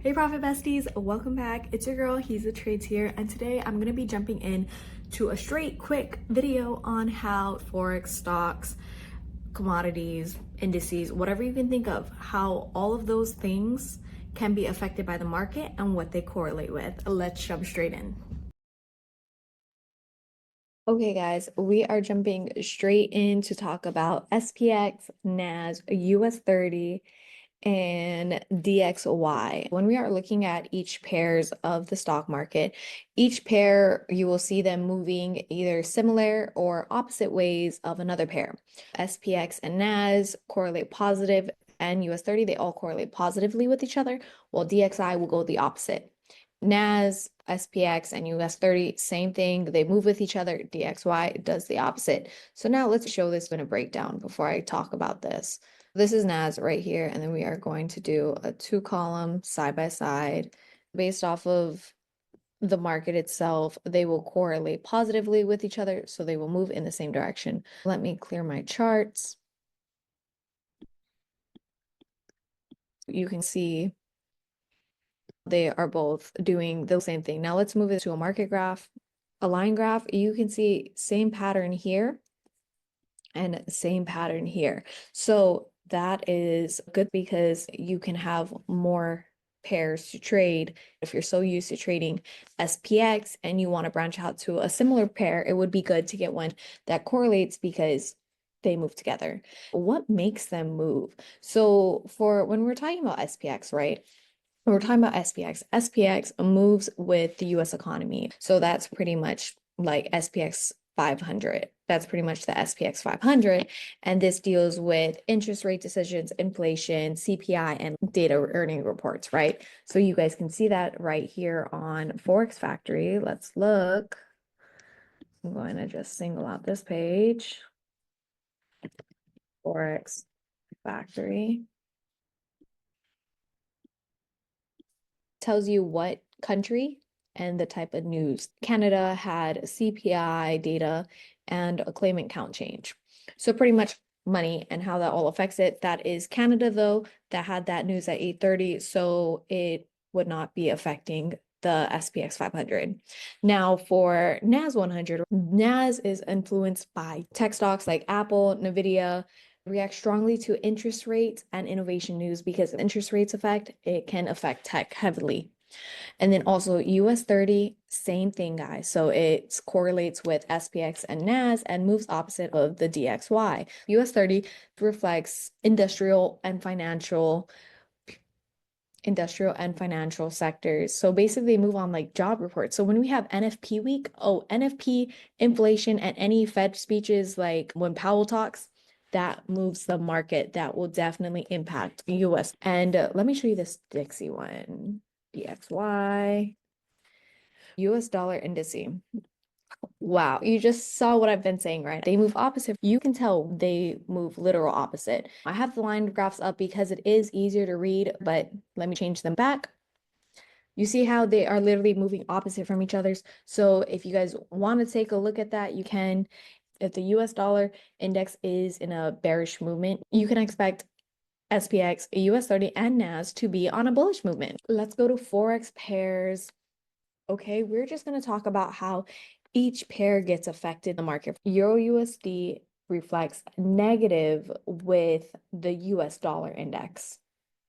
Hey Profit Besties, welcome back. It's your girl, He's the Trades here, and today I'm gonna be jumping in to a straight quick video on how Forex, stocks, commodities, indices, whatever you can think of, how all of those things can be affected by the market and what they correlate with. Let's jump straight in. Okay, guys, we are jumping straight in to talk about SPX, NAS, US 30, and DXY. When we are looking at each pairs of the stock market, each pair you will see them moving either similar or opposite ways of another pair. SPX and NAS correlate positive, and US 30, they all correlate positively with each other, while DXI will go the opposite. NAS, SPX, and US 30, same thing. They move with each other. DXY does the opposite. So now let's show this in a breakdown before I talk about this. This is NAS right here, and then we are going to do a 2-column side by side based off of the market itself. They will correlate positively with each other, so they will move in the same direction. Let me clear my charts. You can see they are both doing the same thing. Now let's move it to a market graph, a line graph. You can see same pattern here and same pattern here. So that is good because you can have more pairs to trade. If you're so used to trading SPX and you want to branch out to a similar pair, it would be good to get one that correlates because they move together. What makes them move? So for when we're talking about SPX, right? When we're talking about SPX, SPX moves with the US economy. So that's pretty much like SPX 500. That's pretty much the SPX 500. And this deals with interest rate decisions, inflation, CPI, and data earning reports, right? So you guys can see that right here on Forex Factory. Let's look. I'm going to just single out this page. Forex Factory tells you what country and the type of news. Canada had CPI data and a claimant count change. So pretty much money and how that all affects it. That is Canada, though, that had that news at 8:30, so it would not be affecting the SPX 500. Now for NAS 100, NAS is influenced by tech stocks like Apple, Nvidia, react strongly to interest rates and innovation news because interest rates affect, it can affect tech heavily. And then also US 30, same thing, guys. So it correlates with SPX and NAS and moves opposite of the DXY. US 30 reflects industrial and financial sectors. So basically they move on like job reports. So when we have NFP week, NFP, inflation, and any Fed speeches like when Powell talks, that moves the market. That will definitely impact US. And let me show you this Dixie one. DXY, US dollar indice. Wow, you just saw what I've been saying, right? They move opposite. You can tell they move literal opposite. I have the line graphs up because it is easier to read, but let me change them back. You see how they are literally moving opposite from each other's. So if you guys want to take a look at that, you can. If the US dollar index is in a bearish movement, you can expect SPX, US 30, and NAS to be on a bullish movement. Let's go to Forex pairs. Okay, we're just going to talk about how each pair gets affected in the market. Euro USD reflects negative with the US dollar index,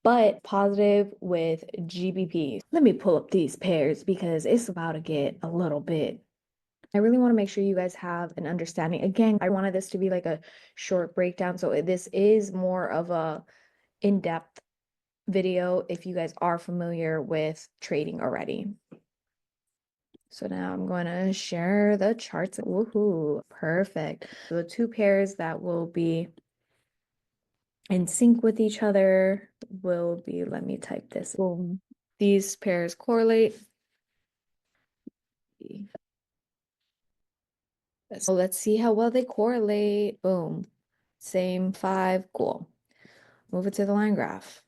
but positive with GBP. Let me pull up these pairs because it's about to get a little bit. I really want to make sure you guys have an understanding. Again, I wanted this to be like a short breakdown. So this is more of a in-depth video if you guys are familiar with trading already. So now I'm going to share the charts. Woohoo, perfect. So the two pairs that will be in sync with each other will be, let me type this. Boom. These pairs correlate. So let's see how well they correlate. Boom. Same 5, cool. Move it to the line graph.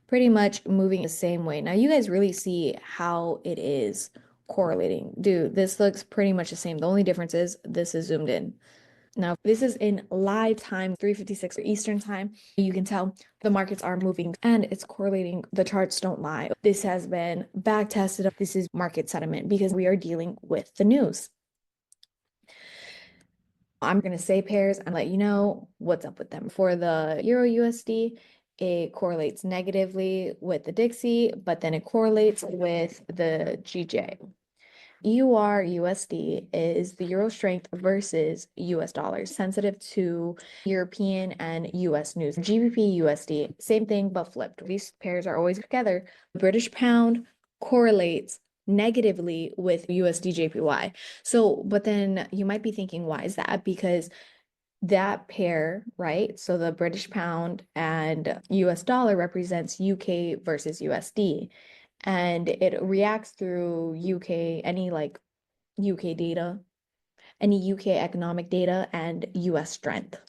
Pretty much moving the same way. Now you guys really see how it is correlating. Dude, this looks pretty much the same. The only difference is this is zoomed in. Now, this is in live time, 3:56 Eastern time. You can tell the markets are moving and it's correlating. The charts don't lie. This has been back tested. This is market sentiment because we are dealing with the news. I'm going to say pairs and let you know what's up with them. For the Euro USD, it correlates negatively with the Dixie, but then it correlates with the GJ. EUR USD is the euro strength versus US dollars, sensitive to European and US news. GBP USD, same thing but flipped. These pairs are always together. British pound correlates negatively with USD JPY. So, but then you might be thinking, why is that? Because that pair, right? So the British pound and US dollar represents UK versus USD. And it reacts through UK, any like UK data, any UK economic data, and US strength.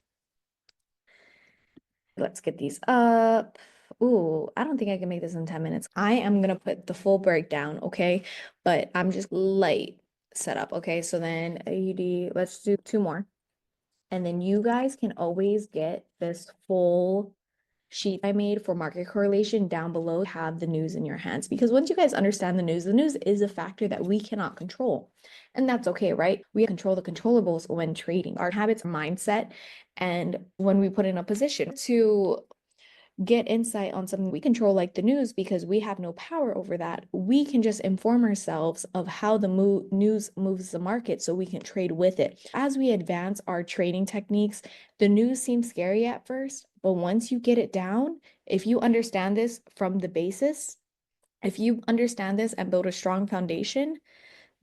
Let's get these up. Ooh, I don't think I can make this in 10 minutes. I am gonna put the full breakdown, okay? But I'm just light setup, okay? So then AUD, let's do two more. And then you guys can always get this full sheet I made for market correlation down below. Have the news in your hands, because once you guys understand the news is a factor that we cannot control. And that's okay, right? We control the controllables when trading, our habits, mindset, and when we put in a position to get insight on something we control, like the news, because we have no power over that. We can just inform ourselves of how the news moves the market so we can trade with it. As we advance our trading techniques, the news seems scary at first, but once you get it down, if you understand this from the basis, if you understand this and build a strong foundation,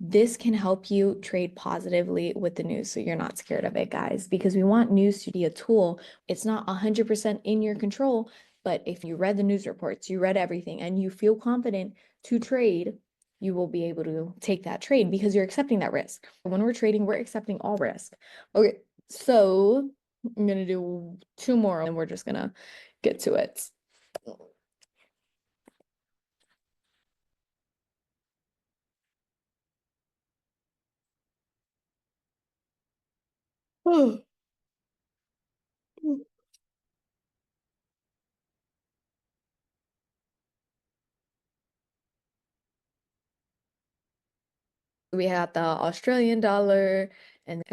this can help you trade positively with the news so you're not scared of it, guys, because we want news to be a tool. It's not 100% in your control, but if you read the news reports, you read everything, and you feel confident to trade, you will be able to take that trade because you're accepting that risk. When we're trading, we're accepting all risk. Okay, so I'm gonna do two more and we're just gonna get to it. We had the Australian dollar and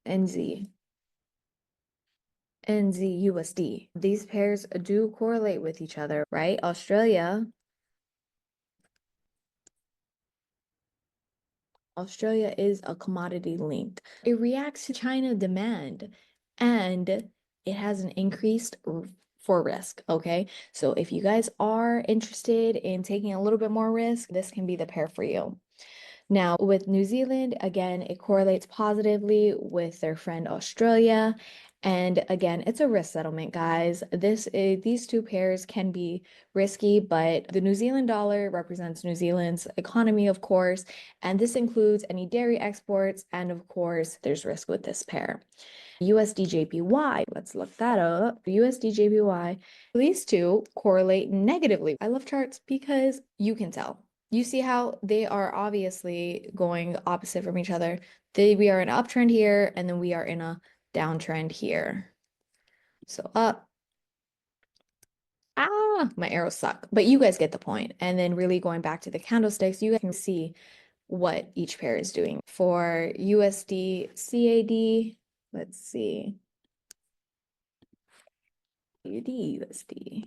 NZ. NZUSD. These pairs do correlate with each other, right? Australia is a commodity linked. It reacts to China demand and it has an increased for risk, okay? So if you guys are interested in taking a little bit more risk, this can be the pair for you. Now, with New Zealand, again, it correlates positively with their friend Australia. And again, it's a risk settlement, guys. These two pairs can be risky, but the New Zealand dollar represents New Zealand's economy, of course, and this includes any dairy exports, and of course, there's risk with this pair. USD/JPY, let's look that up. USD/JPY, these two correlate negatively. I love charts because you can tell. You see how they are obviously going opposite from each other. We are in an uptrend here, and then we are in a downtrend here. So up. My arrows suck, but you guys get the point. And then really going back to the candlesticks, you guys can see what each pair is doing. For USD CAD, let's see. USD.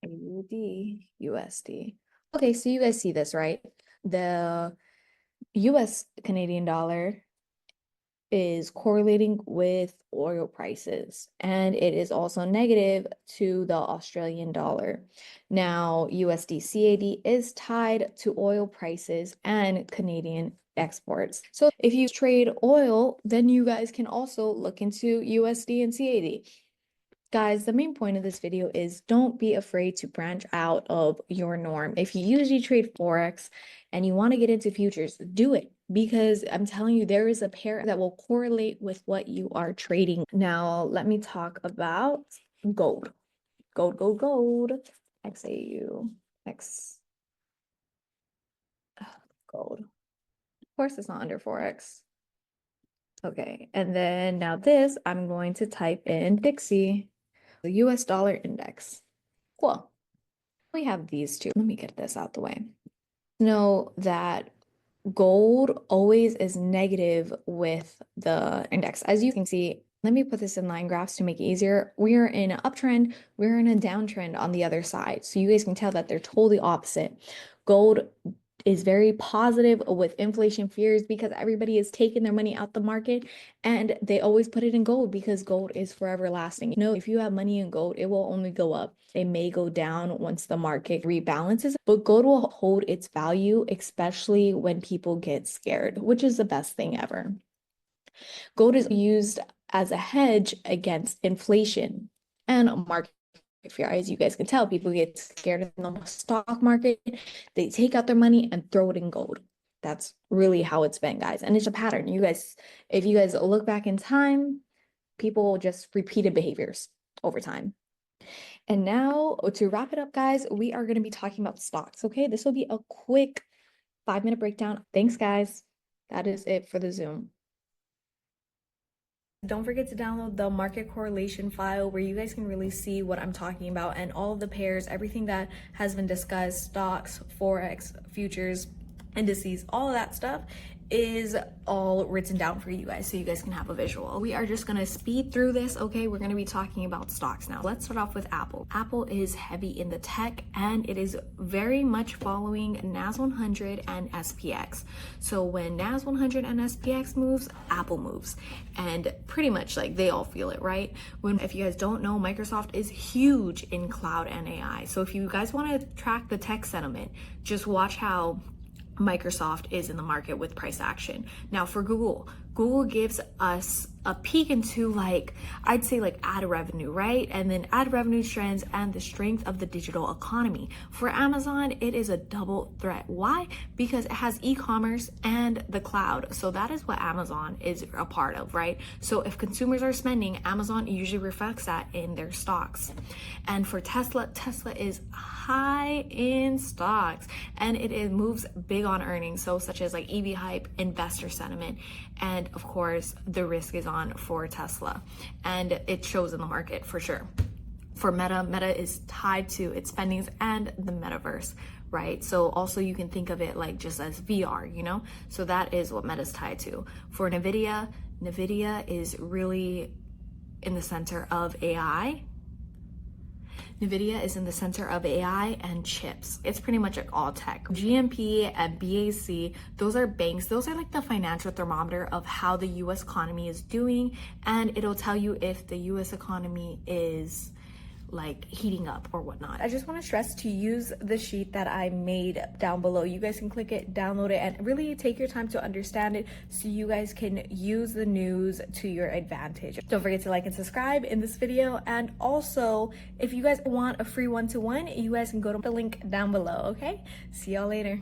AUD USD. Okay, so you guys see this, right? The US Canadian dollar is correlating with oil prices, and it is also negative to the Australian dollar. Now, USD CAD is tied to oil prices and Canadian exports. So if you trade oil, then you guys can also look into USD and CAD. Guys, the main point of this video is don't be afraid to branch out of your norm. If you usually trade Forex and you want to get into futures, do it, because I'm telling you, there is a pair that will correlate with what you are trading. Now, let me talk about gold. Gold, gold, gold. XAU. Gold. Of course, it's not under Forex. Okay, and then now this, I'm going to type in Dixie, the US dollar index. Cool. We have these two. Let me get this out the way. Know that gold always is negative with the index. As you can see, let me put this in line graphs to make it easier. We are in an uptrend, we're in a downtrend on the other side. So you guys can tell that they're totally opposite. Gold is very positive with inflation fears because everybody is taking their money out the market and they always put it in gold because gold is forever lasting. You know, if you have money in gold, it will only go up. It may go down once the market rebalances, but gold will hold its value, especially when people get scared, which is the best thing ever. Gold is used as a hedge against inflation and market fear. As you guys can tell, people get scared in the stock market, they take out their money and throw it in gold. That's really how it's been, guys. And it's a pattern. You guys, if you guys look back in time, people just repeated behaviors over time. And now to wrap it up, guys, we are going to be talking about stocks. Okay, this will be a quick 5-minute breakdown. Thanks, guys. That is it for the Zoom. Don't forget to download the market correlation file where you guys can really see what I'm talking about and all of the pairs, everything that has been discussed, stocks, Forex, futures, indices, all of that stuff is all written down for you guys so you guys can have a visual. We are just gonna speed through this, okay? We're gonna be talking about stocks now. Let's start off with Apple. Apple is heavy in the tech and it is very much following NAS 100 and SPX. So when NAS 100 and SPX moves, Apple moves. And pretty much like they all feel it, right? If you guys don't know, Microsoft is huge in cloud and AI. So if you guys wanna track the tech sentiment, just watch how Microsoft is in the market with price action. Now for Google, Google gives us a peek into like, I'd say like ad revenue, right? And then ad revenue trends and the strength of the digital economy. For Amazon, it is a double threat. Why? Because it has e-commerce and the cloud. So that is what Amazon is a part of, right? So if consumers are spending, Amazon usually reflects that in their stocks. And for Tesla, Tesla is high in stocks and it moves big on earnings. So such as like EV hype, investor sentiment, and of course the risk is on for Tesla and it shows in the market for sure. For Meta, Meta is tied to its spendings and the metaverse, right? So also you can think of it like just as VR, you know? So that is what Meta's tied to. For Nvidia, Nvidia is really in the center of AI. Nvidia is in the center of AI and chips. It's pretty much like all tech. GMP and BAC, those are banks. Those are like the financial thermometer of how the US economy is doing. And it'll tell you if the US economy is like heating up or whatnot. I just want to stress to use the sheet that I made down below. You guys can click it, download it, and really take your time to understand it so you guys can use the news to your advantage. Don't forget to like and subscribe in this video. And also, if you guys want a free one-to-one, you guys can go to the link down below, okay? See y'all later.